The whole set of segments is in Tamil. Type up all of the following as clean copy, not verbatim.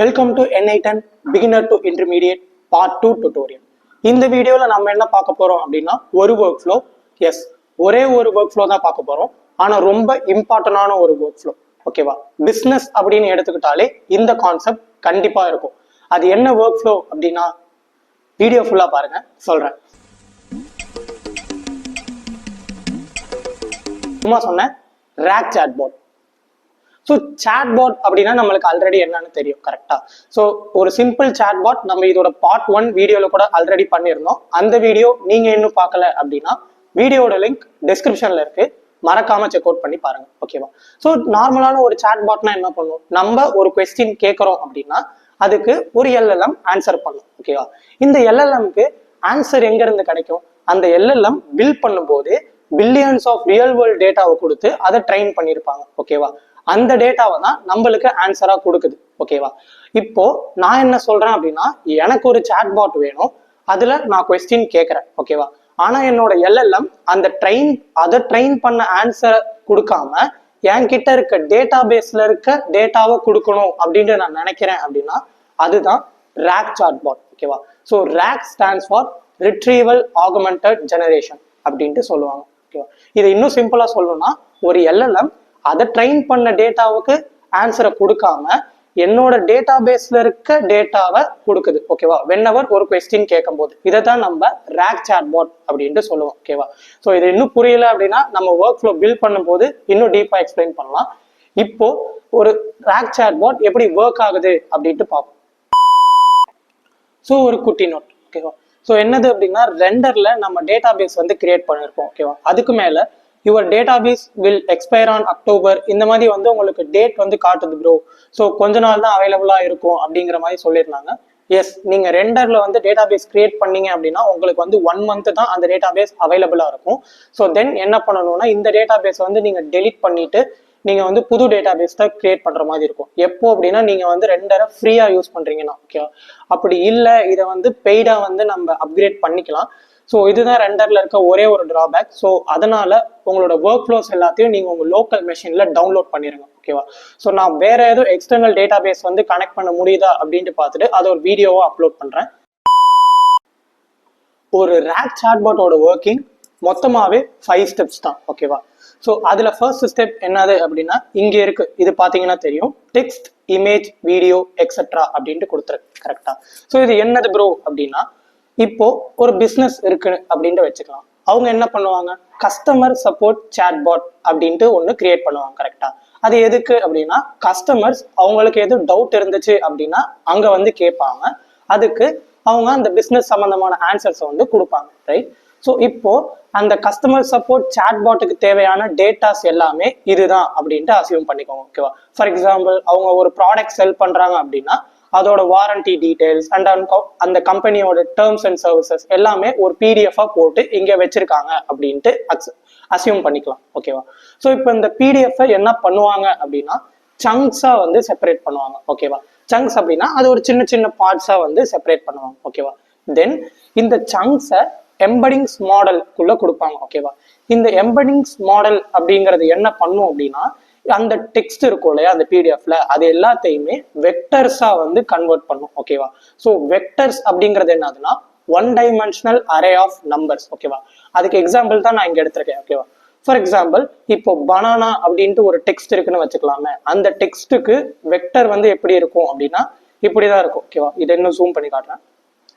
Welcome to N8N beginner to intermediate part 2 tutorial. இந்த வீடியோவில் நம்ம என்ன பார்க்க போறோம் அப்படின்னா ஒரு ஒர்க் ஃப்ளோ. எஸ், ஒரே ஒரு ஒர்க் ஃப்ளோ தான் பார்க்க போறோம். ஆனால் ரொம்ப இம்பார்ட்டன்டான ஒரு ஒர்க் ஃப்ளோ. ஓகேவா? பிஸ்னஸ் அப்படின்னு எடுத்துக்கிட்டாலே இந்த கான்செப்ட் கண்டிப்பா இருக்கும். அது என்ன ஒர்க் ஃப்ளோ அப்படின்னா வீடியோ ஃபுல்லா பாருங்க, சொல்றேன். சும்மா சொன்னேன், ரேக் சாட்பாட். ஸோ சாட்பாட் அப்படின்னா நம்மளுக்கு ஆல்ரெடி என்னன்னு தெரியும், கரெக்டா? ஸோ ஒரு சிம்பிள் சாட்பாட் நம்ம இதோட பார்ட் 1 வீடியோவில் கூட ஆல்ரெடி பண்ணியிருந்தோம். அந்த வீடியோ நீங்க இன்னும் பார்க்கல அப்படின்னா வீடியோட லிங்க் டிஸ்கிரிப்ஷன்ல இருக்கு, மறக்காம செக் அவுட் பண்ணி பாருங்க. ஓகேவா? ஸோ நார்மலான ஒரு சாட்பாட்னா என்ன பண்ணும், நம்ம ஒரு கொஸ்டின் கேட்கறோம் அப்படின்னா அதுக்கு ஒரு எல்எல்எம் ஆன்சர் பண்ணும். ஓகேவா? இந்த எல்எல்எம்க்கு ஆன்சர் எங்க இருந்து கிடைக்கும்? அந்த எல்எல்எம் பில்ட் பண்ணும்போது பில்லியன்ஸ் ஆஃப் ரியல் வேர்ல்ட் டேட்டாவை கொடுத்து அதை ட்ரெயின் பண்ணியிருப்பாங்க. ஓகேவா? அந்த டேட்டாவை தான் நம்மளுக்கு ஆன்சரா கொடுக்குது. ஓகேவா? இப்போ நான் என்ன சொல்றேன் அப்படின்னா, எனக்கு ஒரு சாட்பாட் வேணும், அதுல நான் கொஸ்டின் கேட்கறேன். ஓகேவா? ஆனா என்னோட எல்எல்எம் அந்த ட்ரெயின் பண்ண ஆன்சரை கொடுக்காம என்கிட்ட இருக்க டேட்டா பேஸ்ல இருக்க டேட்டாவை கொடுக்கணும் அப்படின்னு நான் நினைக்கிறேன் அப்படின்னா அதுதான் ரேக் சாட்பாட். ஓகேவா? So rack stands for retrieval augmented generation அப்படின்ட்டு சொல்லுவாங்க. ஓகேவா? இதை இன்னும் சிம்பிளா சொல்லணும்னா, ஒரு எல்எல்எம் அதை ட்ரெயின் பண்ண டேட்டாவுக்கு ஆன்சரை கொடுக்காம என்னோட டேட்டா பேஸ்ல இருக்க டேட்டாவை கொடுக்குது. ஓகேவா? வென்எவர் ஒரு கொஸ்டின் கேட்கும் போது இதை தான் நம்ம ரேக் சாட்பாட் அப்படின்ட்டு சொல்லுவோம். ஓகேவா? ஸோ இது இன்னும் புரியல அப்படின்னா நம்ம ஒர்க் ஃப்ளோ பில்ட் பண்ணும்போது இன்னும் டீப்பா எக்ஸ்பிளைன் பண்ணலாம். இப்போ ஒரு ரேக் சாட்பாட் எப்படி ஒர்க் ஆகுது அப்படின்ட்டு பார்ப்போம். ஸோ ஒரு குட்டி நோட். ஓகேவா? ஸோ என்னது அப்படின்னா, ரெண்டர்ல நம்ம டேட்டா பேஸ் வந்து கிரியேட் பண்ணிருக்கோம். ஓகேவா? அதுக்கு மேல your database will expire on October, இந்த மாதிரி வந்து உங்களுக்கு டேட் வந்து காட்டுது ப்ரோ. ஸோ கொஞ்ச நாள் தான் அவைலபிளா இருக்கும் அப்படிங்கிற மாதிரி சொல்லியிருந்தாங்க. எஸ், நீங்க ரெண்டர்ல வந்து டேட்டாபேஸ் கிரியேட் பண்ணீங்க அப்படின்னா உங்களுக்கு வந்து 1 மந்த் தான் அந்த டேட்டாபேஸ் அவைலபிளா இருக்கும். ஸோ தென் என்ன பண்ணணும்னா, இந்த டேட்டாபேஸ் வந்து நீங்க டெலிட் பண்ணிட்டு நீங்க வந்து புது டேட்டாபேஸ் தான் கிரியேட் பண்ற மாதிரி இருக்கும். எப்போ அப்படின்னா நீங்க வந்து ரெண்டரை ஃப்ரீயா யூஸ் பண்றீங்கன்னா. ஓகேவா? அப்படி இல்லை, இதை வந்து பெய்டா வந்து நம்ம அப்கிரேட் பண்ணிக்கலாம். ஸோ இதுதான் ரெண்டர்ல இருக்க ஒரே ஒரு டிராபேக். ஸோ அதனால உங்களோட ஒர்க் ஃப்ளோஸ் எல்லாத்தையும் நீங்க உங்க லோக்கல் மெஷின்ல டவுன்லோட் பண்ணிருங்க. ஓகேவா? ஸோ நான் வேற ஏதோ எக்ஸ்டர்னல் டேட்டாபேஸ் வந்து கனெக்ட் பண்ண முடியுதா அப்படின்ட்டு பார்த்துட்டு அதை ஒரு வீடியோவா அப்லோட் பண்றேன். ஒரு ரேக் சாட்பாட்டோட ஒர்க்கிங் மொத்தமாவே 5 ஸ்டெப்ஸ் தான். ஓகேவா? ஸோ அதுல ஃபர்ஸ்ட் ஸ்டெப் என்னது அப்படின்னா இங்க இருக்கு, இது பாத்தீங்கன்னா தெரியும், டெக்ஸ்ட், இமேஜ், வீடியோ எக்ஸெட்ரா அப்படின்ட்டு கொடுத்துருக்கு. கரெக்டா? ஸோ இது என்னது ப்ரோ அப்படின்னா, இப்போ ஒரு பிஸ்னஸ் இருக்கு அப்படின்ட்டு வச்சுக்கலாம். அவங்க என்ன பண்ணுவாங்க, கஸ்டமர் சப்போர்ட் சாட்பாட் அப்படின்ட்டு ஒன்று கிரியேட் பண்ணுவாங்க. கரெக்டா? அது எதுக்கு அப்படின்னா, கஸ்டமர்ஸ் அவங்களுக்கு எதுவும் டவுட் இருந்துச்சு அப்படின்னா அங்க வந்து கேட்பாங்க, அதுக்கு அவங்க அந்த பிஸ்னஸ் சம்பந்தமான ஆன்சர்ஸை வந்து கொடுப்பாங்க. ரைட்? ஸோ இப்போ அந்த கஸ்டமர் சப்போர்ட் சாட்பாட்டுக்கு தேவையான டேட்டாஸ் எல்லாமே இதுதான் அப்படின்ட்டு அசியூம் பண்ணிக்கோங்க. ஓகேவா? ஃபார் எக்ஸாம்பிள், அவங்க ஒரு ப்ராடக்ட் செல் பண்றாங்க அப்படின்னா அதோட வாரண்டி டீடைல்ஸ் அண்ட் அந்த கம்பெனியோட டேர்ம்ஸ் அண்ட் சர்வீசஸ் எல்லாமே ஒரு பிடிஎஃபா போட்டு இங்க வச்சிருக்காங்க அப்படின்ட்டு அசியூம் பண்ணிக்கலாம். ஓகேவா? ஸோ இப்போ இந்த பிடிஎஃப் என்ன பண்ணுவாங்க அப்படின்னா சங்க்ஸா வந்து செப்பரேட் பண்ணுவாங்க. ஓகேவா? சங்க்ஸ் அப்படின்னா அது ஒரு சின்ன சின்ன பார்ட்ஸா வந்து செப்பரேட் பண்ணுவாங்க. ஓகேவா? தென் இந்த சங்க்ஸை எம்படிங்ஸ் மாடலுக்குள்ள கொடுப்பாங்க. ஓகேவா? இந்த எம்படிங்ஸ் மாடல் அப்படிங்கிறது என்ன பண்ணும் அப்படின்னா, அந்த டெக்ஸ்ட் இருக்கும் இல்லையா அந்த பிடிஎஃப்ல, அது எல்லாத்தையுமே வெக்டர்ஸா வந்து கன்வெர்ட் பண்ணும். ஓகேவா? ஸோ வெக்டர்ஸ் அப்படிங்கிறது என்னதுன்னா 1 டைமென்ஷனல் அரே ஆஃப் நம்பர்ஸ். ஓகேவா? அதுக்கு எக்ஸாம்பிள் தான் நான் இங்க எடுத்திருக்கேன். ஓகேவா? ஃபார் எக்ஸாம்பிள், இப்போ பனானா அப்படின்ட்டு ஒரு டெக்ஸ்ட் இருக்குன்னு வச்சுக்கலாமே, அந்த டெக்ஸ்ட்டுக்கு வெக்டர் வந்து எப்படி இருக்கும் அப்படின்னா இப்படிதான் இருக்கும். ஓகேவா? இதை இன்னும் ஜூம் பண்ணி காட்டுறேன்.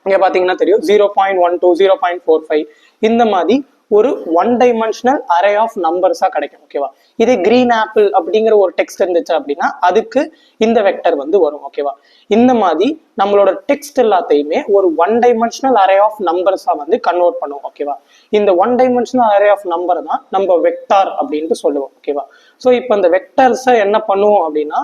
இங்க பாத்தீங்கன்னா தெரியும் 0.12, 0.45 இந்த மாதிரி ஒரு 1 டைமென்ஷனல் அரே ஆஃப் நம்பர்ஸா கிடைக்கும். ஓகேவா? இதே கிரீன் ஆப்பிள் அப்படிங்கிற ஒரு டெக்ஸ்ட் இருந்துச்சு அப்படின்னா அதுக்கு இந்த வெக்டர் வந்து வரும். ஓகேவா? இந்த மாதிரி நம்மளோட டெக்ஸ்ட் எல்லாத்தையுமே ஒரு 1 டைமென்ஷனல் அரே ஆஃப் நம்பர்ஸா வந்து கன்வெர்ட் பண்ணுவோம். ஓகேவா? இந்த 1 டைமென்ஷனல் அரே ஆஃப் நம்பர் தான் நம்ம வெக்டார் அப்படின்ட்டு சொல்லுவோம். ஓகேவா? ஸோ இப்போ இந்த வெக்டர்ஸை என்ன பண்ணுவோம் அப்படின்னா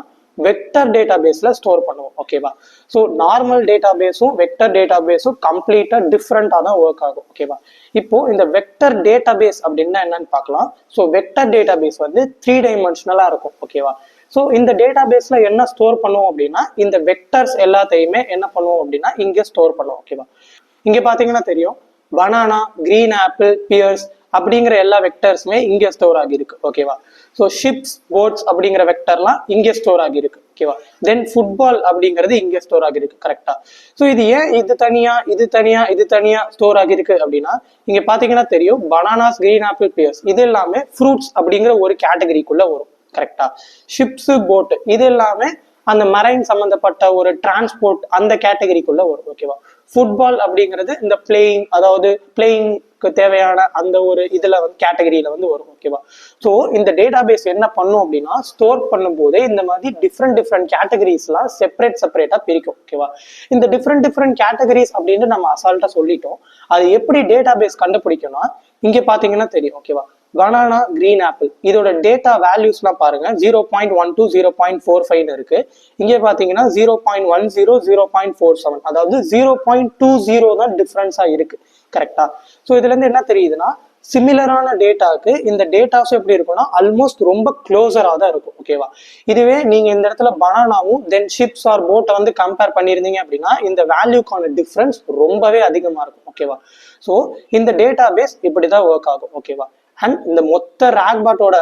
வெக்டர் டேட்டாபேஸ்ல ஸ்டோர் பண்ணுவோம். ஓகேவா? ஸோ நார்மல் டேட்டாபேஸும் வெக்டர் டேட்டாபேஸும் கம்ப்ளீட்டா டிஃப்ரெண்டா தான் ஒர்க் ஆகும். ஓகேவா? இப்போ இந்த வெக்டர் டேட்டாபேஸ் அப்படின்னா என்னன்னு பார்க்கலாம். ஸோ வெக்டர் டேட்டாபேஸ் வந்து 3 டைமென்ஷனலா இருக்கும். ஓகேவா? ஸோ இந்த டேட்டாபேஸ்ல என்ன ஸ்டோர் பண்ணுவோம் அப்படின்னா இந்த வெக்டர்ஸ் எல்லாத்தையுமே என்ன பண்ணுவோம் அப்படின்னா இங்க ஸ்டோர் பண்ணுவோம். ஓகேவா? இங்க பாத்தீங்கன்னா தெரியும் பனானா, கிரீன் ஆப்பிள், பியர்ஸ் அப்படிங்கிற எல்லா வெக்டர்ஸுமே இங்கே ஸ்டோர் ஆகிருக்கு ஓகேவா. ஸோ ஷிப்ஸ் போட்ஸ் அப்படிங்கிற வெக்டர்லாம் இங்கே ஸ்டோர் ஆகிருக்கு ஓகேவா. தென் ஃபுட்பால் அப்படிங்கிறது இங்கே ஸ்டோர் ஆகிருக்கு கரெக்டா. ஸோ இது ஏன் இது தனியா இது தனியா இது தனியா ஸ்டோர் ஆகிருக்கு அப்படின்னா இங்க பாத்தீங்கன்னா தெரியும் பனானாஸ், கிரீன் ஆப்பிள், பியர்ஸ் இது எல்லாமே ஃப்ரூட்ஸ் அப்படிங்கிற ஒரு கேட்டகரிக்குள்ள வரும் கரெக்டா. ஷிப்ஸ், போட் இது எல்லாமே அந்த மரைன் சம்பந்தப்பட்ட ஒரு டிரான்ஸ்போர்ட் அந்த கேட்டகரிக்குள்ள வரும் ஓகேவா. ஃபுட்பால் அப்படிங்கிறது இந்த பிளேயிங், அதாவது பிளேயிங்க்கு தேவையான அந்த ஒரு இதுல வந்து கேட்டகரியில வந்து வரும் ஓகேவா. ஸோ இந்த டேட்டா பேஸ் என்ன பண்ணும் அப்படின்னா ஸ்டோர் பண்ணும் போதே இந்த மாதிரி டிஃப்ரெண்ட் கேட்டகரிஸ்லாம் செப்பரேட்டா பிரிக்கும் ஓகேவா. இந்த டிஃப்ரெண்ட் கேட்டகரிஸ் அப்படின்னு நம்ம அசால்ட்டா சொல்லிட்டோம். அது எப்படி டேட்டா பேஸ் கண்டுபிடிக்கும்னா இங்க பாத்தீங்கன்னா தெரியும் ஓகேவா. பனானா, கிரீன் ஆப்பிள் இதோட டேட்டா வேல்யூஸ்லாம் பாருங்க 0.12 0.45 இருக்கு. இங்கே பாத்தீங்கன்னா 0.10 0.47 அதாவது 0.20 தான் டிஃபரன்ஸா இருக்கு கரெக்டா. ஸோ இதுல இருந்து என்ன தெரியுதுன்னா சிமிலரான டேட்டாக்கு இந்த டேட்டாஸ் எப்படி இருக்கும்னா ஆல்மோஸ்ட் ரொம்ப க்ளோசரா தான் இருக்கும் ஓகேவா. இதுவே நீங்க இந்த இடத்துல பனானாவும் தென் ஷிப்ஸ் ஆர் போட்டை வந்து கம்பேர் பண்ணியிருந்தீங்க அப்படின்னா இந்த வேல்யூக்கான டிஃபரன்ஸ் ரொம்பவே அதிகமா இருக்கும் ஓகேவா. ஸோ இந்த டேட்டா பேஸ் இப்படிதான் ஒர்க் ஆகும் ஓகேவா. அண்ட் இந்த மொத்த ராக்பாட்டோட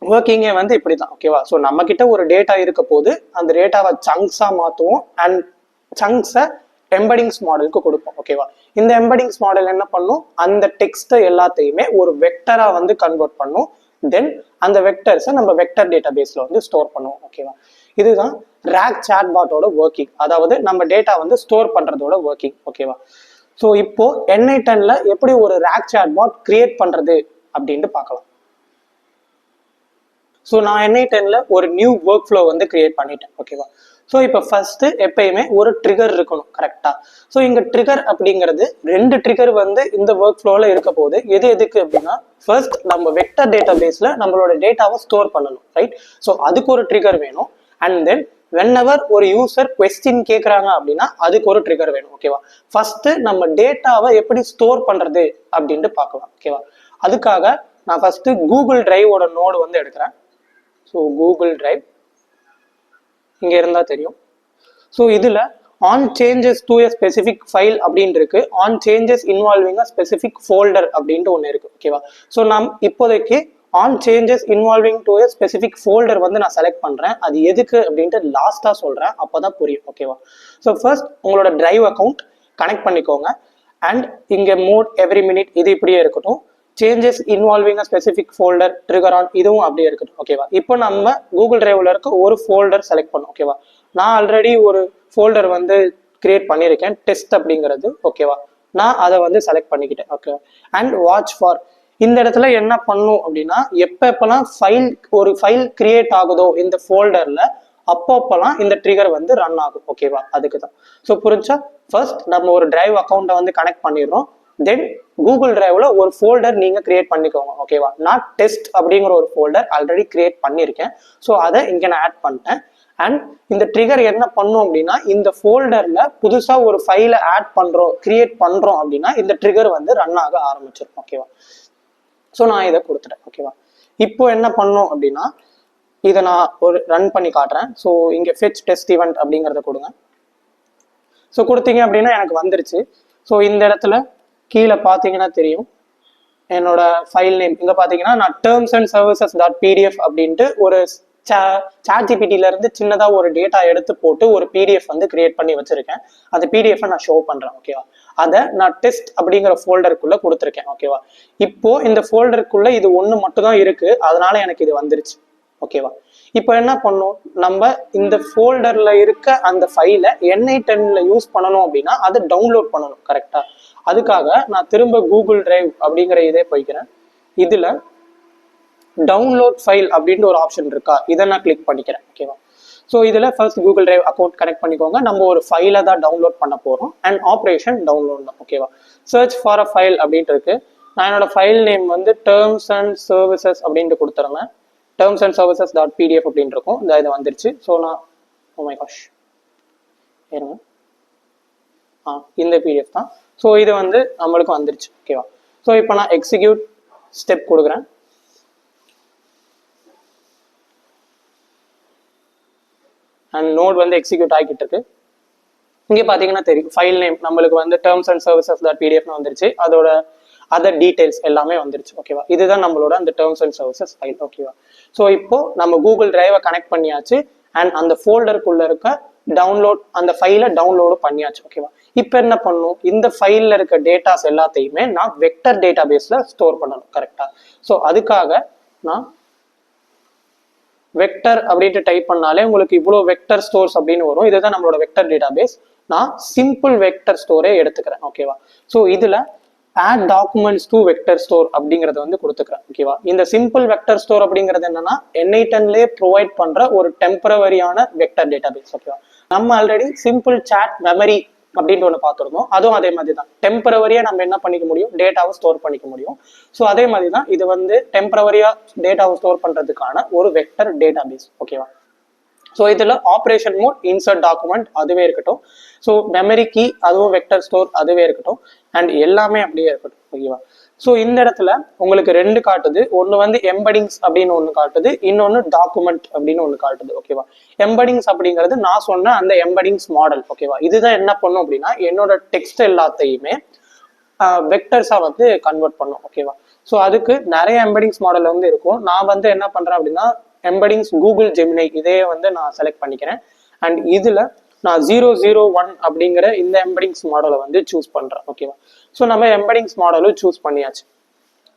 ஒர்க்கிங்கே வந்து இப்படிதான் ஓகேவா. ஸோ நம்ம கிட்ட ஒரு டேட்டா இருக்க போது அந்த டேட்டாவை சங்க்ஸா மாத்துவோம் அண்ட் சங்க்ஸை எம்படிங்ஸ் மாடலுக்கு கொடுப்போம் ஓகேவா. இந்த எம்படிங்ஸ் மாடல் என்ன பண்ணும் அந்த டெக்ஸ்ட் எல்லாத்தையுமே ஒரு வெக்டரா வந்து கன்வெர்ட் பண்ணும். தென் அந்த வெக்டர்ஸை நம்ம வெக்டர் டேட்டா பேஸ்ல வந்து ஸ்டோர் பண்ணுவோம் ஓகேவா. இதுதான் ராக் சாட்பாட்டோட ஒர்க்கிங், அதாவது நம்ம டேட்டா வந்து ஸ்டோர் பண்றதோட ஒர்க்கிங் ஓகேவா. ஸோ இப்போ N8Nல எப்படி ஒரு ராக் சாட்பாட் கிரியேட் பண்றது அப்படின்ட்டு பார்க்கலாம். ஸோ நான் N8Nல ஒரு நியூ ஒர்க் ஃப்ளோ வந்து கிரியேட் பண்ணிட்டேன் ஓகேவா. ஸோ இப்போ ஃபர்ஸ்ட் எப்பயுமே ஒரு ட்ரிகர் இருக்கணும் கரெக்டா. ஸோ இங்க ட்ரிகர் அப்படிங்கிறது 2 ட்ரிகர் வந்து இந்த ஒர்க் ஃப்ளோல இருக்க போது எதுக்கு அப்படின்னா ஃபர்ஸ்ட் நம்ம வெக்டர் டேட்டா பேஸ்ல நம்மளோட டேட்டாவை ஸ்டோர் பண்ணணும் ரைட். ஸோ அதுக்கு ஒரு ட்ரிகர் வேணும். அண்ட் தென் வென்எவர் ஒரு யூசர் கொஸ்டின் கேட்குறாங்க அப்படின்னா அதுக்கு ஒரு ட்ரிகர் வேணும் ஓகேவா. ஃபர்ஸ்ட் நம்ம டேட்டாவை எப்படி ஸ்டோர் பண்றது அப்படின்ட்டு பார்க்கலாம் ஓகேவா. அதுக்காக நான் ஃபர்ஸ்ட் கூகுள் டிரைவோட நோடு வந்து எடுக்கிறேன். ஸோ கூகுள் டிரைவ் இங்க இருந்தா தெரியும். ஸோ இதுல on changes to a specific file அப்படின்னு இருக்கு, on changes involving a specific folder அப்படின்ட்டு ஒன்று இருக்கு ஓகேவா. ஸோ நாம் இப்போதைக்கு on changes involving to a specific folder வந்து நான் செலக்ட் பண்றேன். அது எதுக்கு அப்படின்ட்டு லாஸ்டா சொல்றேன், அப்பதான் புரியும் ஓகேவா. ஸோ ஃபர்ஸ்ட் உங்களோட டிரைவ் அக்கௌண்ட் கனெக்ட் பண்ணிக்கோங்க. அண்ட் இங்க மோட் எவ்ரி மினிட் இது இப்படியே இருக்கட்டும். Changes involving a specific folder trigger on இதுவும் அப்படியே இருக்கட்டும் ஓகேவா. இப்போ நம்ம கூகுள் டிரைவ்ல இருக்க ஒரு ஃபோல்டர் செலக்ட் பண்ணோம் ஓகேவா. நான் ஆல்ரெடி ஒரு ஃபோல்டர் வந்து கிரியேட் பண்ணியிருக்கேன் டெஸ்ட் அப்படிங்கிறது ஓகேவா. நான் அதை வந்து செலக்ட் பண்ணிக்கிட்டேன் ஓகே. அண்ட் வாட்ச் ஃபார் இந்த இடத்துல என்ன பண்ணும் அப்படின்னா எப்பெல்லாம் ஒரு ஃபைல் கிரியேட் ஆகுதோ இந்த ஃபோல்டர்ல அப்போப்பெல்லாம் இந்த ட்ரிகர் வந்து ரன் ஆகும் ஓகேவா. அதுக்கு தான். ஸோ புரிஞ்சா ஃபர்ஸ்ட் நம்ம ஒரு டிரைவ் அக்கௌண்ட்டை வந்து கனெக்ட் பண்ணிடுறோம். தென் கூகுள் டிரைவ்ல ஒரு ஃபோல்டர் நீங்க கிரியேட் பண்ணிக்கோங்க ஓகேவா. நான் டெஸ்ட் அப்படிங்கிற ஒரு ஃபோல்டர் ஆல்ரெடி கிரியேட் பண்ணியிருக்கேன். ஸோ அதை இங்க நான் ஆட் பண்ணிட்டேன். அண்ட் இந்த ட்ரிகர் என்ன பண்ணும் அப்படின்னா இந்த ஃபோல்டர்ல புதுசா ஒரு ஃபைலை ஆட் பண்றோம் கிரியேட் பண்றோம் அப்படின்னா இந்த ட்ரிகர் வந்து ரன் ஆக ஆரம்பிச்சிடும் ஓகேவா. ஸோ நான் இதை கொடுத்துட்டேன் ஓகேவா. இப்போ என்ன பண்ணும் அப்படின்னா இதை நான் ஒரு ரன் பண்ணி காட்டுறேன். ஸோ இங்கே ஃபெச் டெஸ்ட் ஈவெண்ட் அப்படிங்கிறத கொடுங்க. ஸோ கொடுத்தீங்க அப்படின்னா எனக்கு வந்துருச்சு. ஸோ இந்த இடத்துல கீழே பார்த்தீங்கன்னா தெரியும் என்னோட ஃபைல் நேம். இங்கே பார்த்தீங்கன்னா நான் terms and services dot PDF அப்படின்ட்டு ஒரு சாட்ஜிபிடில இருந்து சின்னதாக ஒரு டேட்டா எடுத்து போட்டு ஒரு பிடிஎஃப் வந்து கிரியேட் பண்ணி வச்சிருக்கேன். அந்த பிடிஎஃப் நான் ஷோ பண்றேன் ஓகேவா. அதை நான் டெஸ்ட் அப்படிங்கிற ஃபோல்டருக்குள்ள கொடுத்துருக்கேன் ஓகேவா. இப்போ இந்த ஃபோல்டருக்குள்ள இது ஒன்று மட்டும் தான் இருக்கு, அதனால எனக்கு இது வந்துருச்சு ஓகேவா. இப்போ என்ன பண்ணும் நம்ம இந்த ஃபோல்டர்ல இருக்க அந்த ஃபைலை N8Nல யூஸ் பண்ணணும் அப்படின்னா அதை டவுன்லோட் பண்ணணும் கரெக்டா. அதுக்காக நான் திரும்ப கூகுள் டிரைவ் அப்படிங்கிற இதே போய்க்கிறேன். இதுல டவுன்லோட் ஃபைல் அப்படின்ற ஒரு ஆப்ஷன் இருக்கா, இதை நான் கிளிக் பண்ணிக்கிறேன் ஓகேவா. ஸோ இதில் first Google drive account connect பண்ணிக்கோங்க. நம்ம ஒரு ஃபைலை தான் டவுன்லோட் பண்ண போகிறோம். அண்ட் ஆப்ரேஷன் டவுன்லோட் தான் ஓகேவா. சர்ச் ஃபார் அ ஃபைல் அப்படின்ட்டு இருக்கு. நான் என்னோட ஃபைல் நேம் வந்து டேர்ம்ஸ் அண்ட் சர்வீசஸ் அப்படின்ட்டு கொடுத்துருந்தேன். Terms and services dot PDF அப்படின்னு இருக்கும். இந்த இது வந்துருச்சு. ஸோ நான் ஓ மை காஷ் ஏறுங்க இந்த பிடிஎஃப் தான். ஸோ இது வந்து நம்மளுக்கு வந்துருச்சு ஓகேவா. ஸோ இப்போ நான் எக்ஸிக்யூட் ஸ்டெப் கொடுக்குறேன். அண்ட் நோட் வந்து எக்ஸிக்யூட் ஆகிட்டு இருக்கு. இங்கே பார்த்தீங்கன்னா தெரியும் ஃபைல் நேம் நம்மளுக்கு வந்து டேர்ம்ஸ் அண்ட் சர்வீசஸ் டாட் பிடிஎஃப்னு வந்துருச்சு. அதோட அதர் டீடைல்ஸ் எல்லாமே வந்துருச்சு. ஓகேவா, இதுதான் நம்மளோட அந்த டேர்ம்ஸ் அண்ட் சர்வீசஸ் ஃபைல். ஓகேவா, ஸோ இப்போ நம்ம கூகுள் டிரைவை கனெக்ட் பண்ணியாச்சு அண்ட் அந்த ஃபோல்டருக்குள்ள இருக்க டவுன்லோட் அந்த ஃபைலை டவுன்லோடும் பண்ணியாச்சு. ஓகேவா, இப்போ என்ன பண்ணணும், இந்த ஃபைலில் இருக்க டேட்டாஸ் எல்லாத்தையுமே நான் வெக்டர் டேட்டா பேஸில் ஸ்டோர் பண்ணணும். கரெக்டா, ஸோ அதுக்காக நான் வெக்டர் அப்படின்ட்டு டைப் பண்ணாலே உங்களுக்கு இவ்வளோ வெக்டர் ஸ்டோர்ஸ் அப்படின்னு வரும். இதுதான் நம்மளோட வெக்டர் டேட்டா பேஸ். நான் சிம்பிள் வெக்டர் ஸ்டோரே எடுத்துக்கிறேன். ஓகேவா, ஸோ இதுல add documents to vector store அப்படிங்கறத வந்து கொடுத்துக்கிறேன். ஓகேவா, இந்த சிம்பிள் வெக்டர் ஸ்டோர் அப்படிங்கிறது என்னன்னா N8Nலயே ப்ரொவைட் பண்ற ஒரு டெம்பரவரியான வெக்டர் டேட்டா பேஸ். ஓகேவா, நம்ம ஆல்ரெடி சிம்பிள் சாட் மெமரி அப்படின்ட்டு ஒன்று பார்த்துருந்தோம். அதுவும் அதே மாதிரி தான் டெம்பரவரியா நம்ம என்ன பண்ணிக்க முடியும், டேட்டாவை ஸ்டோர் பண்ணிக்க முடியும். ஸோ அதே மாதிரி தான் இது வந்து டெம்பரவரியா டேட்டாவை ஸ்டோர் பண்றதுக்கான ஒரு வெக்டர் டேட்டா பேஸ். ஓகேவா, ஸோ இதில் ஆப்ரேஷன் மோட் இன்சர்ட் டாக்குமெண்ட் அதுவே இருக்கட்டும், ஸோ மெமரி கீ அதுவும் வெக்டர் ஸ்டோர் அதுவே இருக்கட்டும், அண்ட் எல்லாமே அப்படியே இருக்கட்டும். ஓகேவா, ஸோ இந்த இடத்துல உங்களுக்கு ரெண்டு காட்டுது. ஒன்று வந்து எம்படிங்ஸ் அப்படின்னு ஒன்று காட்டுது, இன்னொன்று டாக்குமெண்ட் அப்படின்னு ஒன்று காட்டுது. ஓகேவா, எம்படிங்ஸ் அப்படிங்கிறது நான் சொன்ன அந்த எம்படிங்ஸ் மாடல். ஓகேவா, இதுதான் என்ன பண்ணும் அப்படின்னா என்னோட டெக்ஸ்ட் எல்லாத்தையுமே வெக்டர்ஸாக வந்து கன்வெர்ட் பண்ணும். ஓகேவா, ஸோ அதுக்கு நிறைய எம்படிங்ஸ் மாடல் வந்து இருக்கும். நான் வந்து என்ன பண்ணுறேன் அப்படின்னா எம்படிங்ஸ் கூகுள் ஜெமினை இதே வந்து நான் செலக்ட் பண்ணிக்கிறேன். அண்ட் இதுல நான் 001 அப்படிங்கிற இந்த எம்படிங்ஸ் மாடலை வந்து சூஸ் பண்றேன். ஓகேவா, ஸோ நம்ம எம்படிங்ஸ் மாடலும் சூஸ் பண்ணியாச்சு.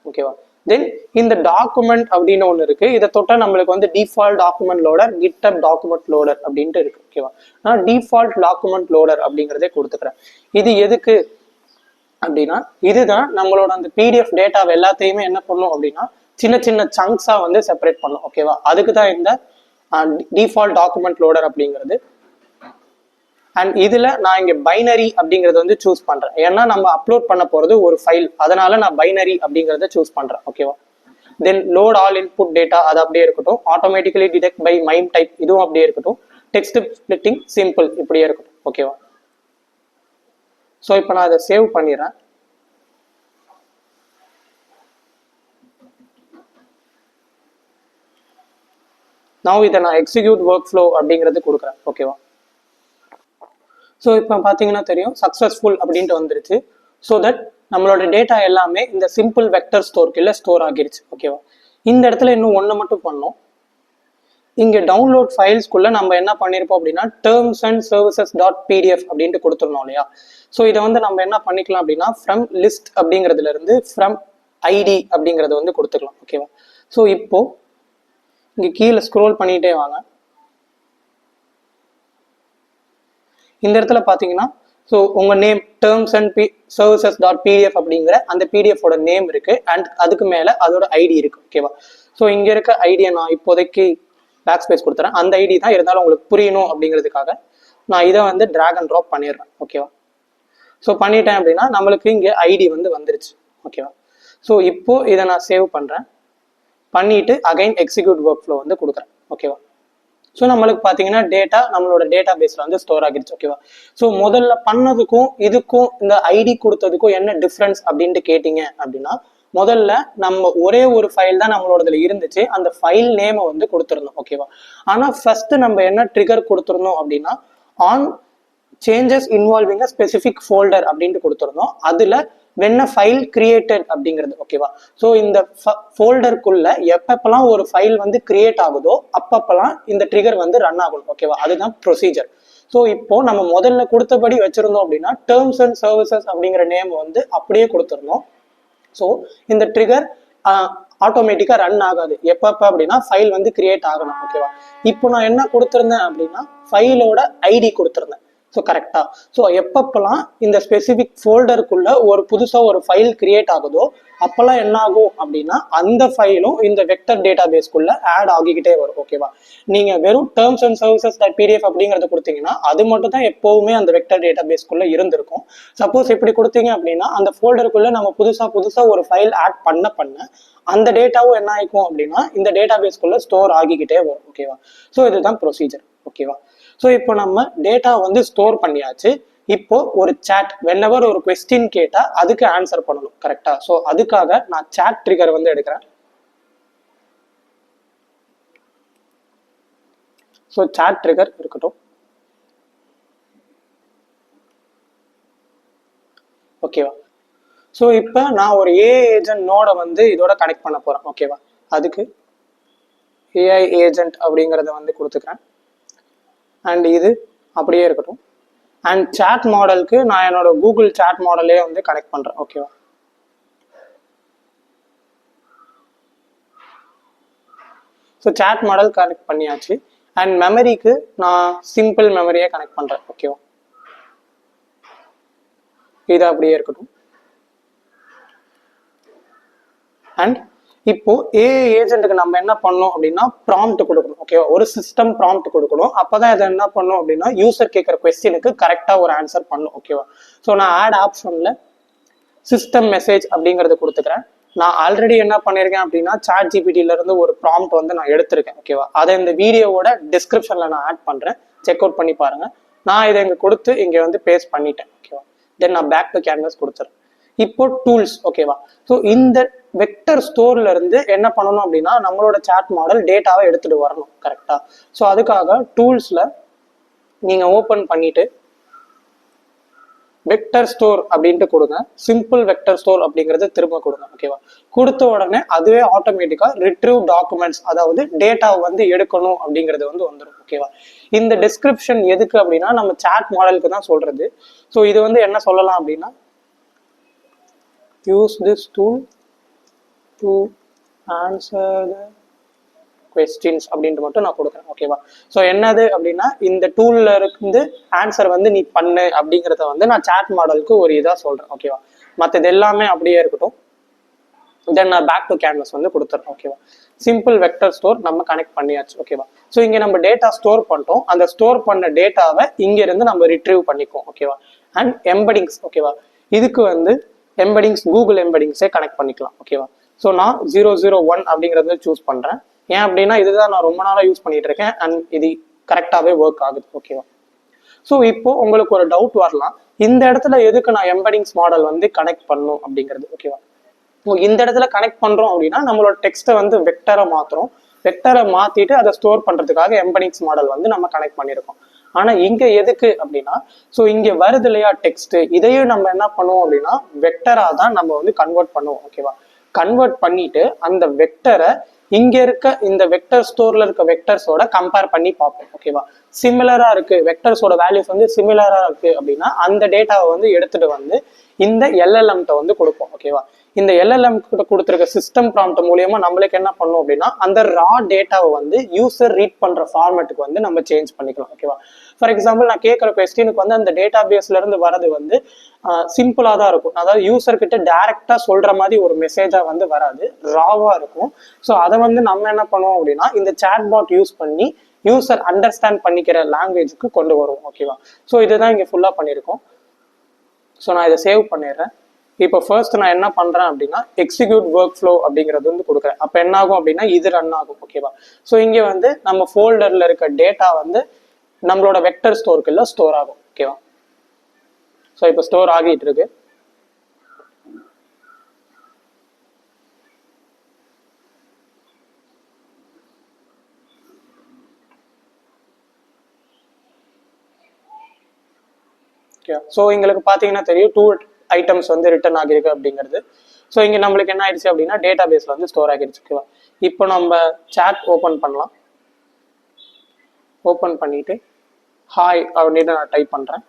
ஓகேவா, தென் இந்த டாக்குமெண்ட் அப்படின்னு ஒன்று இருக்கு. இதை தொட்டா நம்மளுக்கு வந்து டிஃபால்ட் டாக்குமெண்ட் லோடர், கிட்டப் டாக்குமெண்ட் லோடர் அப்படின்ட்டு இருக்கு. ஓகேவா, நான் டிஃபால்ட் டாக்குமெண்ட் லோடர் அப்படிங்கிறதே கொடுத்துக்கிறேன். இது எதுக்கு அப்படின்னா இதுதான் நம்மளோட அந்த பிடிஎஃப் டேட்டாவை எல்லாத்தையுமே என்ன பண்ணும் அப்படின்னா சின்ன சின்ன சங்க்ஸா வந்து செப்பரேட் பண்ணும். ஓகேவா, அதுக்கு தான் இந்த டிஃபால்ட் டாக்குமெண்ட் லோடர் அப்படிங்கிறது. அண்ட் இதுல நான் இங்க பைனரி அப்படிங்கறத வந்து சூஸ் பண்றேன். ஏன்னா நம்ம அப்லோட் பண்ண போறது ஒரு ஃபைல், அதனால நான் பைனரி அப்படிங்கறத சூஸ் பண்றேன். ஓகேவா, then load all input data அது அப்படியே இருக்கட்டும், automatically detect by mime type இதுவும் அப்படியே இருக்கட்டும், டெக்ஸ்ட் ஸ்பிளிட்டிங் சிம்பிள் இப்படியே இருக்கட்டும். ஓகேவா, ஸோ இப்போ நான் அதை சேவ் பண்ணிடுறேன். நான் இதை நான் எக்ஸிக்யூட் ஒர்க் ஃப்ளோ அப்படிங்கிறது கொடுக்குறேன். ஓகேவா, ஸோ இப்போ பார்த்தீங்கன்னா தெரியும் சக்ஸஸ்ஃபுல் அப்படின்ட்டு வந்துருச்சு. ஸோ தட் நம்மளோட டேட்டா எல்லாமே இந்த சிம்பிள் வெக்டர் ஸ்டோர்க்குள்ள ஸ்டோர் ஆகிருச்சு. ஓகேவா, இந்த இடத்துல இன்னும் ஒன்று மட்டும் பண்ணோம். இங்கே டவுன்லோட் ஃபைல்ஸ்குள்ள நம்ம என்ன பண்ணியிருப்போம் அப்படின்னா terms and services dot PDF அப்படின்ட்டு கொடுத்துருந்தோம் இல்லையா. ஸோ இதை வந்து நம்ம என்ன பண்ணிக்கலாம் அப்படின்னா ஃப்ரம் லிஸ்ட் அப்படிங்கிறதுல இருந்து ஃப்ரம் ஐடி அப்படிங்கிறத வந்து கொடுத்துக்கலாம். ஓகேவா, ஸோ இப்போ இங்கே கீழே ஸ்க்ரோல் பண்ணிட்டே வாங்க. இந்த இடத்துல பார்த்தீங்கன்னா ஸோ உங்கள் name terms and services dot PDF அப்படிங்கிற அந்த பிடிஎஃபோட நேம் இருக்கு அண்ட் அதுக்கு மேலே அதோட ஐடி இருக்கு. ஓகேவா, ஸோ இங்கே இருக்க ஐடியை நான் இப்போதைக்கு பேக் ஸ்பேஸ் கொடுத்துறேன். அந்த ஐடி தான் இருந்தாலும் உங்களுக்கு புரியணும் அப்படிங்கிறதுக்காக நான் இதை வந்து டிராக் அண்ட் ட்ராப் பண்ணிடுறேன். ஓகேவா, ஸோ பண்ணிட்டேன் அப்படின்னா நம்மளுக்கு இங்கே ஐடி வந்து வந்துருச்சு. ஓகேவா, ஸோ இப்போ இதை நான் சேவ் பண்ணுறேன், பண்ணிட்டு அகைன் எக்ஸிக்யூட் ஒர்க் ஃப்ளோ வந்து கொடுக்குறேன். ஓகேவா, ஸோ நம்மளுக்கு பார்த்தீங்கன்னா டேட்டா நம்மளோட டேட்டா பேஸில் வந்து ஸ்டோர் ஆகிடுச்சு. ஓகேவா, ஸோ முதல்ல பண்ணதுக்கும் இதுக்கும் இந்த ஐடி கொடுத்ததுக்கும் என்ன டிஃப்ரென்ஸ் அப்படின்ட்டு கேட்டிங்க அப்படின்னா முதல்ல நம்ம ஒரே ஒரு ஃபைல் தான் நம்மளோடதுல இருந்துச்சு, அந்த ஃபைல் நேமை வந்து கொடுத்துருந்தோம். ஓகேவா, ஆனால் ஃபர்ஸ்ட் நம்ம என்ன ட்ரிகர் கொடுத்துருந்தோம் அப்படின்னா on changes involving a specific folder அப்படின்ட்டு கொடுத்துருந்தோம். அதில் when a file created அப்படிங்கிறது. ஓகேவா, ஸோ இந்த ஃபோல்டருக்குள்ள எப்பப்பெல்லாம் ஒரு ஃபைல் வந்து கிரியேட் ஆகுதோ அப்பப்பெல்லாம் இந்த ட்ரிகர் வந்து ரன் ஆகணும். ஓகேவா, அதுதான் ப்ரொசீஜர். ஸோ இப்போ நம்ம முதல்ல கொடுத்தபடி வச்சிருந்தோம் அப்படின்னா டேர்ம்ஸ் அண்ட் சர்வீசஸ் அப்படிங்கிற நேம் வந்து அப்படியே கொடுத்துருந்தோம். ஸோ இந்த ட்ரிகர் ஆட்டோமேட்டிக்காக ரன் ஆகாது எப்பப்போ அப்படின்னா ஃபைல் வந்து கிரியேட் ஆகணும். ஓகேவா, இப்போ நான் என்ன கொடுத்துருந்தேன் அப்படின்னா ஃபைலோட ஐடி கொடுத்துருந்தேன். ஸோ கரெக்டா, ஸோ எப்பப்பெல்லாம் இந்த ஸ்பெசிஃபிக் ஃபோல்டருக்குள்ள ஒரு புதுசாக ஒரு ஃபைல் கிரியேட் ஆகுதோ அப்பெல்லாம் என்ன ஆகும் அப்படின்னா அந்த ஃபைலும் இந்த வெக்டர் டேட்டா பேஸ்க்குள்ள ஆட் ஆகிக்கிட்டே வரும். ஓகேவா, நீங்க வெறும் terms and services dot PDF அப்படிங்கிறத கொடுத்தீங்கன்னா அது மட்டும் தான் எப்பவுமே அந்த வெக்டர் டேட்டா பேஸ்க்குள்ள இருந்திருக்கும். சப்போஸ் இப்படி கொடுத்தீங்க அப்படின்னா அந்த ஃபோல்டருக்குள்ள நம்ம புதுசா ஒரு ஃபைல் ஆட் பண்ண அந்த டேட்டாவும் என்ன ஆகிக்கும் அப்படின்னா இந்த டேட்டா பேஸ்க்குள்ள ஸ்டோர் ஆகிக்கிட்டே வரும். ஓகேவா, ஸோ இதுதான் ப்ரொசீஜர். ஓகேவா, ஸோ இப்போ நம்ம டேட்டா வந்து ஸ்டோர் பண்ணியாச்சு. இப்போ ஒரு சாட் வென்னவர் ஒரு கொஸ்டின் கேட்டா அதுக்கு ஆன்சர் பண்ணணும். கரெக்டா, ஸோ அதுக்காக நான் சாட் ட்ரிகர் வந்து எடுக்கிறேன். ஸோ சாட் ட்ரிகர் இருக்கட்டும். ஓகேவா, ஸோ இப்போ நான் ஒரு ஏ ஏஜென்ட் நோட வந்து இதோட கனெக்ட் பண்ண போகிறேன். ஓகேவா? அதுக்கு ஏஐ ஏஜென்ட் அப்படிங்கிறத வந்து கொடுத்துக்கிறேன். அண்ட் இது அப்படியே இருக்கட்டும். அண்ட் சாட் மாடலுக்கு நான் என்னோட கூகுள் சாட் மாடலே வந்து கனெக்ட் பண்ணுறேன். ஓகேவா? ஸோ சாட் மாடல் கனெக்ட் பண்ணியாச்சு. அண்ட் மெமரிக்கு நான் சிம்பிள் மெமரியை கனெக்ட் பண்ணுறேன். ஓகேவா? இது அப்படியே இருக்கட்டும். அண்ட் இப்போ ஏஜென்ட்டுக்கு நம்ம என்ன பண்ணோம் அப்படின்னா ப்ராம்ப்ட் கொடுக்கணும். ஓகேவா? ஒரு சிஸ்டம் ப்ராம்ப்ட் கொடுக்கணும். அப்போதான் இதை என்ன பண்ணும் அப்படின்னா யூசர் கேட்குற கொஸ்டினுக்கு கரெக்டாக ஒரு ஆன்சர் பண்ணும். ஓகேவா? ஸோ நான் ஆட் ஆப்ஷனில் சிஸ்டம் மெசேஜ் அப்படிங்கிறத கொடுத்துக்கிறேன். நான் ஆல்ரெடி என்ன பண்ணியிருக்கேன் அப்படின்னா சாட் ஜிபிடியிலேருந்து ஒரு ப்ராம்ப்ட் வந்து நான் எடுத்திருக்கேன். ஓகேவா? அதை இந்த வீடியோவோட டிஸ்கிரிப்ஷனில் நான் ஆட் பண்ணுறேன். செக் அவுட் பண்ணி பாருங்கள். நான் இதை இங்கே கொடுத்து இங்கே வந்து பேஸ்ட் பண்ணிட்டேன். ஓகேவா? தென் நான் பேக் டு கேன்வஸ் கொடுத்துறேன். இப்போ டூல்ஸ். ஓகேவா? ஸோ இந்த வெக்டர் ஸ்டோர்ல இருந்து என்ன பண்ணணும் அப்படின்னா நம்மளோட சாட் மாடல் டேட்டாவை எடுத்துட்டு வரணும். கரெக்டா? ஸோ அதுக்காக டூல்ஸ்ல நீங்க ஓப்பன் பண்ணிட்டு வெக்டர் ஸ்டோர் அப்படின்ட்டு கொடுங்க. சிம்பிள் வெக்டர் ஸ்டோர் அப்படிங்கறது திரும்ப கொடுங்க. ஓகேவா? கொடுத்த உடனே அதுவே ஆட்டோமேட்டிக்கா ரிட்ரீவ் டாக்குமெண்ட்ஸ், அதாவது டேட்டாவை வந்து எடுக்கணும் அப்படிங்கிறது வந்து வந்துடும். ஓகேவா? இந்த டிஸ்கிரிப்ஷன் எதுக்கு அப்படின்னா நம்ம சாட் மாடலுக்கு தான் சொல்றது. ஸோ இது வந்து என்ன சொல்லலாம் அப்படின்னா use this tool to answer the questions அப்படின்ட்டு மட்டும் நான் கொடுக்குறேன். ஓகேவா? ஸோ என்னது அப்படின்னா இந்த டூல்ல இருந்து ஆன்சர் வந்து நீ பண்ணு அப்படிங்கிறத வந்து நான் சாட் மாடலுக்கு ஒரு இதாக சொல்றேன். ஓகேவா? மற்றது எல்லாமே அப்படியே இருக்கட்டும். தென் நான் பேக் டு கேன்வஸ் வந்து கொடுத்துறேன். ஓகேவா? சிம்பிள் வெக்டர் ஸ்டோர் நம்ம கனெக்ட் பண்ணியாச்சு. ஓகேவா? ஸோ இங்கே நம்ம டேட்டா ஸ்டோர் பண்ணிட்டோம். அந்த ஸ்டோர் பண்ண டேட்டாவை இங்கிருந்து நம்ம ரிட்ரீவ் பண்ணிக்குவோம். ஓகேவா? அண்ட் எம்படிங்ஸ். ஓகேவா? இதுக்கு வந்து எம்படிங்ஸ் கூகுள் எம்படிங்ஸே கனெக்ட் பண்ணிக்கலாம். ஓகேவா? ஸோ நான் 001 அப்படிங்கிறத சூஸ் பண்ணுறேன். ஏன் அப்படின்னா இதுதான் நான் ரொம்ப நாளாக யூஸ் பண்ணிட்டு இருக்கேன் அண்ட் இது கரெக்டாகவே ஒர்க் ஆகுது. ஓகேவா? ஸோ இப்போ உங்களுக்கு ஒரு டவுட் வரலாம், இந்த இடத்துல எதுக்கு நான் எம்படிங்ஸ் மாடல் வந்து கனெக்ட் பண்ணும் அப்படிங்கிறது. ஓகேவா? இந்த இடத்துல கனெக்ட் பண்ணுறோம் அப்படின்னா நம்மளோட டெக்ஸ்ட்டை வந்து வெக்டரை மாற்றுறோம். வெக்டரை மாற்றிட்டு அதை ஸ்டோர் பண்ணுறதுக்காக எம்படிங்ஸ் மாடல் வந்து நம்ம கனெக்ட் பண்ணியிருக்கோம். ஆனா இங்க எதுக்கு அப்படின்னா ஸோ இங்க வருது இல்லையா டெக்ஸ்ட், இதையும் நம்ம என்ன பண்ணுவோம் அப்படின்னா வெக்டரா தான் நம்ம வந்து கன்வெர்ட் பண்ணுவோம். ஓகேவா? கன்வெர்ட் பண்ணிட்டு அந்த வெக்டரை இங்க இருக்க இந்த வெக்டர் ஸ்டோர்ல இருக்க வெக்டர்ஸோட கம்பேர் பண்ணி பார்ப்போம். ஓகேவா? சிமிலரா இருக்கு, வெக்டர்ஸோட வேல்யூஸ் வந்து சிமிலரா இருக்கு அப்படின்னா அந்த டேட்டாவை வந்து எடுத்துட்டு வந்து இந்த எல்எல்எம்கிட்ட வந்து கொடுப்போம். ஓகேவா? இந்த எல்எல்எம் கிட்ட கொடுத்துருக்க சிஸ்டம் ப்ராம்ப்ட் மூலியமா நம்மளுக்கு என்ன பண்ணும் அப்படின்னா அந்த ரா டேட்டாவை வந்து யூசர் ரீட் பண்ற ஃபார்மேட்டுக்கு வந்து நம்ம சேஞ்ச் பண்ணிக்கலாம். ஓகேவா? ஃபார் எக்ஸாம்பிள் நான் கேட்குற கொஸ்டினுக்கு வந்து அந்த டேட்டா பேஸ்ல இருந்து வரது வந்து சிம்பிளா தான் இருக்கும். அதாவது யூசர் கிட்ட டைரக்டா சொல்ற மாதிரி ஒரு மெசேஜா வந்து வராது, ராவா இருக்கும். ஸோ அதை வந்து நம்ம என்ன பண்ணுவோம் அப்படின்னா இந்த சாட் பாட் யூஸ் பண்ணி யூசர் அண்டர்ஸ்டாண்ட் பண்ணிக்கிற லாங்குவேஜுக்கு கொண்டு வருவோம். ஓகேவா? ஸோ இதுதான் இங்கே ஃபுல்லா பண்ணியிருக்கோம். ஸோ நான் இதை சேவ் பண்ணிடுறேன். இப்போ ஃபர்ஸ்ட் நான் என்ன பண்றேன் அப்படின்னா எக்ஸிக்யூட் ஒர்க் ஃப்ளோ அப்படிங்கிறது வந்து கொடுக்குறேன். அப்போ என்ன ஆகும் அப்படின்னா இது ரன் ஆகும். ஓகேவா? ஸோ இங்கே வந்து நம்ம ஃபோல்டர்ல இருக்க டேட்டா வந்து நம்மளோட வெக்டர் ஸ்டோருக்குள்ள ஸ்டோர் ஆகும். ஓகேவா? ஸோ இப்போ ஸ்டோர் ஆகிட்டு இருக்கு. ஸோ எங்களுக்கு பார்த்தீங்கன்னா தெரியும் 2 ஐட்டம்ஸ் வந்து ரிட்டர்ன் ஆகிருக்கு அப்படிங்கிறது. ஸோ இங்கே நம்மளுக்கு என்ன ஆயிடுச்சு அப்படின்னா டேட்டா பேஸ்ல வந்து ஸ்டோர் ஆகிடுச்சு. ஓகேவா? இப்போ நம்ம சாட் ஓப்பன் பண்ணலாம். ஓப்பன் பண்ணிட்டு ஹாய் அப்படின்னு நான் டைப் பண்றேன்.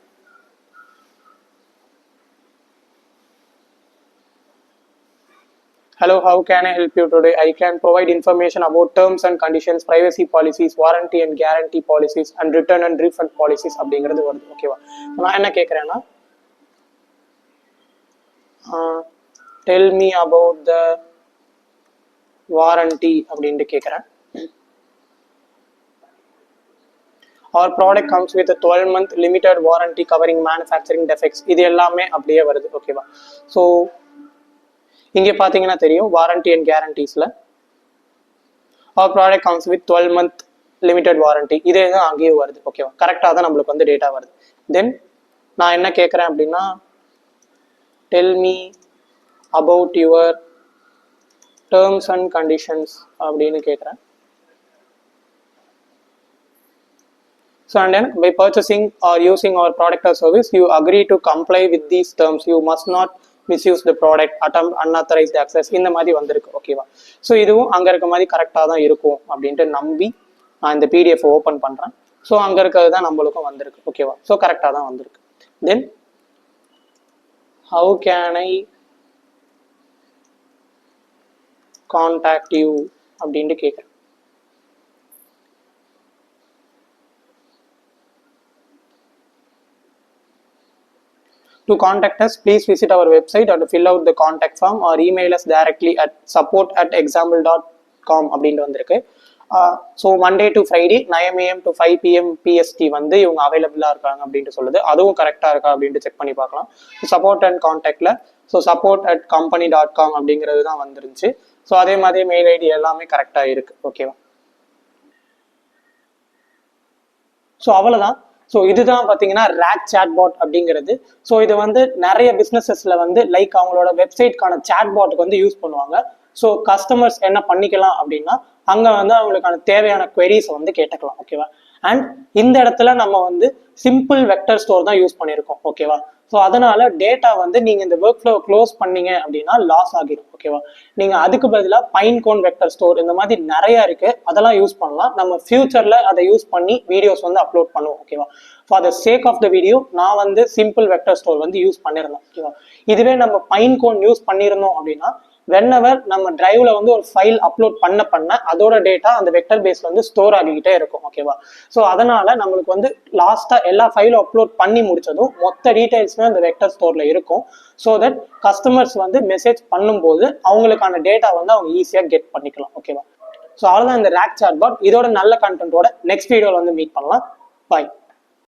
Hello, how can I help you today? I can provide information about terms and conditions, privacy policies, warranty and guarantee policies, and return and refund policies அப்படிங்கிறது வருது. ஓகேவா? நான் என்ன கேட்குறேன்னா tell me about the warranty அப்படின்ட்டு கேட்குறேன். Our product comes with a 12-month limited warranty covering manufacturing defects. இது எல்லாமே அப்படியே வருது. ஓகேவா? ஸோ இங்கே பார்த்தீங்கன்னா தெரியும் வாரண்டி அண்ட் கேரண்டிஸ்ல our product comes with 12-month limited warranty. இதே தான் அங்கேயும் வருது. ஓகேவா? கரெக்டாக தான் நம்மளுக்கு வந்து டேட்டா வருது. தென் நான் என்ன கேட்குறேன் அப்படின்னா tell me about your terms and conditions அப்படின்னு கேட்குறேன். So and then by purchasing or using our product or service, you agree to comply with these terms. You must not misuse the product, unauthorised access, இந்த மாதிரி வந்திருக்கு. ஓகேவா? ஸோ இதுவும் அங்கே இருக்க மாதிரி கரெக்டாக தான் இருக்கும் அப்படின்ட்டு நம்பி நான் இந்த பிடிஎஃப் ஓப்பன் பண்ணுறேன். ஸோ அங்கே இருக்கிறது தான் நம்மளுக்கும் வந்திருக்கு. ஓகேவா? ஸோ கரெக்டாக தான் வந்திருக்கு. Then how can eye contact you அப்படின்ட்டு கேட்குறேன். To contact us, please visit our website and fill out the contact form or email us directly at support@example.com அப்படின்ட்டு வந்திருக்கு. So Monday to Friday 9 AM to 5 PM PST வந்து இவங்க அவைலபிளாக இருக்காங்க அப்படின்ட்டு சொல்லுது. அதுவும் கரெக்டாக இருக்கா அப்படின்ட்டு செக் பண்ணி பார்க்கலாம். சப்போர்ட் அண்ட் கான்டாக்டில் ஸோ support@company.com அப்படிங்கிறது தான் வந்துருந்துச்சு. ஸோ அதே மாதிரி மெயில் ஐடி எல்லாமே கரெக்டாக இருக்குது. ஓகேவா? ஸோ அவ்வளோதான். ஸோ இதுதான் பார்த்தீங்கன்னா ரேக் சாட்பாட் அப்படிங்கிறது. ஸோ இது வந்து நிறைய பிஸ்னஸஸில் வந்து லைக் அவங்களோட வெப்சைட்கான சாட்பாட்டுக்கு வந்து யூஸ் பண்ணுவாங்க. ஸோ கஸ்டமர்ஸ் என்ன பண்ணிக்கலாம் அப்படின்னா அங்கே வந்து அவங்களுக்கான தேவையான queries வந்து கேட்டுக்கலாம். ஓகேவா? அண்ட் இந்த இடத்துல நம்ம வந்து சிம்பிள் வெக்டர் ஸ்டோர் தான் யூஸ் பண்ணியிருக்கோம். ஓகேவா? ஸோ அதனால டேட்டா வந்து நீங்கள் இந்த ஒர்க் ஃப்ளோ க்ளோஸ் பண்ணீங்க அப்படின்னா லாஸ் ஆகிடும். ஓகேவா? நீங்கள் அதுக்கு பதிலாக பைன்கோன் வெக்டர் ஸ்டோர் இந்த மாதிரி நிறைய இருக்கு, அதெல்லாம் யூஸ் பண்ணலாம். நம்ம ஃபியூச்சரில் அதை யூஸ் பண்ணி வீடியோஸ் வந்து அப்லோட் பண்ணுவோம். ஓகேவா? For the sake of the video நான் வந்து சிம்பிள் வெக்டர் ஸ்டோர் வந்து யூஸ் பண்ணியிருந்தேன். ஓகேவா? இதுவே நம்ம பைன்கோன் யூஸ் பண்ணியிருந்தோம் அப்படின்னா வென்எவர் நம்ம டிரைவ்ல வந்து ஒரு ஃபைல் அப்லோட் பண்ண அதோட டேட்டா அந்த வெக்டர் பேஸ்ல வந்து ஸ்டோர் ஆகிக்கிட்டே இருக்கும். ஓகேவா? ஸோ அதனால நம்மளுக்கு வந்து லாஸ்டா எல்லா ஃபைலும் அப்லோட் பண்ணி முடிச்சதும் மொத்த டீடைல்ஸ்மே அந்த வெக்டர் ஸ்டோர்ல இருக்கும். ஸோ தட் கஸ்டமர்ஸ் வந்து மெசேஜ் பண்ணும்போது அவங்களுக்கான டேட்டா வந்து அவங்க ஈஸியாக கெட் பண்ணிக்கலாம். ஓகேவா? ஸோ அவ்வளோதான் இந்த ரேக் சாட்பாட். இதோட நல்ல கண்டென்ட்டோட நெக்ஸ்ட் வீடியோவில் வந்து மீட் பண்ணலாம். பாய்.